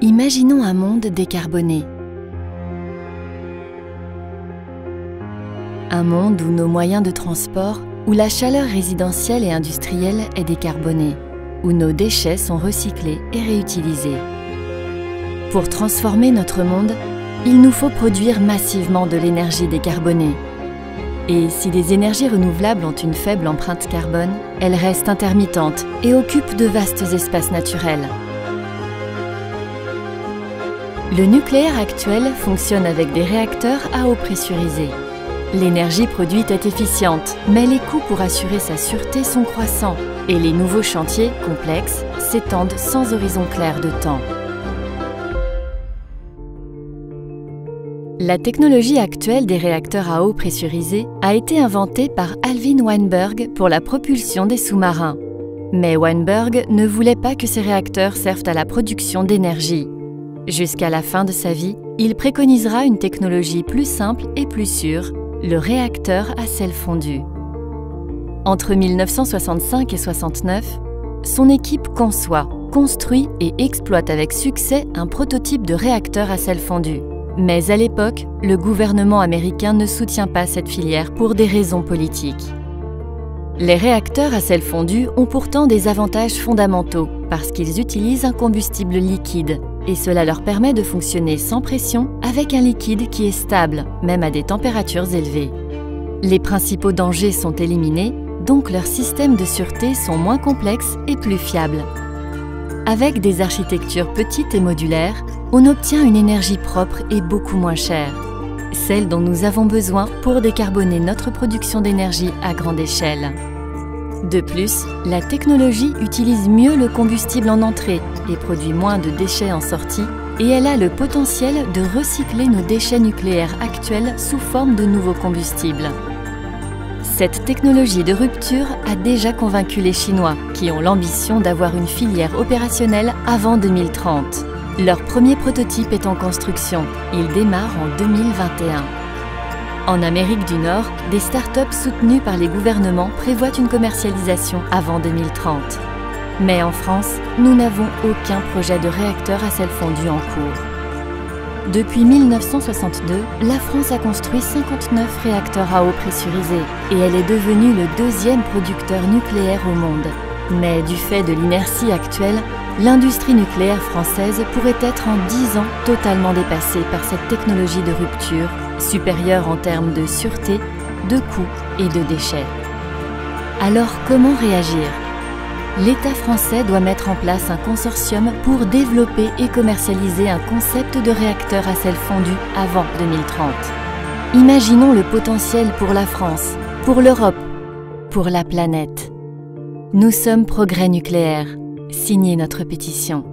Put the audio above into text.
Imaginons un monde décarboné. Un monde où nos moyens de transport, où la chaleur résidentielle et industrielle est décarbonée, où nos déchets sont recyclés et réutilisés. Pour transformer notre monde, il nous faut produire massivement de l'énergie décarbonée. Et si les énergies renouvelables ont une faible empreinte carbone, elles restent intermittentes et occupent de vastes espaces naturels. Le nucléaire actuel fonctionne avec des réacteurs à eau pressurisée. L'énergie produite est efficiente, mais les coûts pour assurer sa sûreté sont croissants et les nouveaux chantiers, complexes, s'étendent sans horizon clair de temps. La technologie actuelle des réacteurs à eau pressurisée a été inventée par Alvin Weinberg pour la propulsion des sous-marins. Mais Weinberg ne voulait pas que ces réacteurs servent à la production d'énergie. Jusqu'à la fin de sa vie, il préconisera une technologie plus simple et plus sûre, le réacteur à sel fondu. Entre 1965 et 1969, son équipe conçoit, construit et exploite avec succès un prototype de réacteur à sel fondu. Mais à l'époque, le gouvernement américain ne soutient pas cette filière pour des raisons politiques. Les réacteurs à sel fondu ont pourtant des avantages fondamentaux parce qu'ils utilisent un combustible liquide et cela leur permet de fonctionner sans pression avec un liquide qui est stable, même à des températures élevées. Les principaux dangers sont éliminés, donc leurs systèmes de sûreté sont moins complexes et plus fiables. Avec des architectures petites et modulaires, on obtient une énergie propre et beaucoup moins chère, celle dont nous avons besoin pour décarboner notre production d'énergie à grande échelle. De plus, la technologie utilise mieux le combustible en entrée et produit moins de déchets en sortie, et elle a le potentiel de recycler nos déchets nucléaires actuels sous forme de nouveaux combustibles. Cette technologie de rupture a déjà convaincu les Chinois, qui ont l'ambition d'avoir une filière opérationnelle avant 2030. Leur premier prototype est en construction. Il démarre en 2021. En Amérique du Nord, des startups soutenues par les gouvernements prévoient une commercialisation avant 2030. Mais en France, nous n'avons aucun projet de réacteur à sel fondu en cours. Depuis 1962, la France a construit 59 réacteurs à eau pressurisée et elle est devenue le deuxième producteur nucléaire au monde. Mais du fait de l'inertie actuelle, l'industrie nucléaire française pourrait être en 10 ans totalement dépassée par cette technologie de rupture, supérieure en termes de sûreté, de coûts et de déchets. Alors comment réagir ? L'État français doit mettre en place un consortium pour développer et commercialiser un concept de réacteur à sel fondu avant 2030. Imaginons le potentiel pour la France, pour l'Europe, pour la planète. Nous sommes Progrès Nucléaire. Signez notre pétition.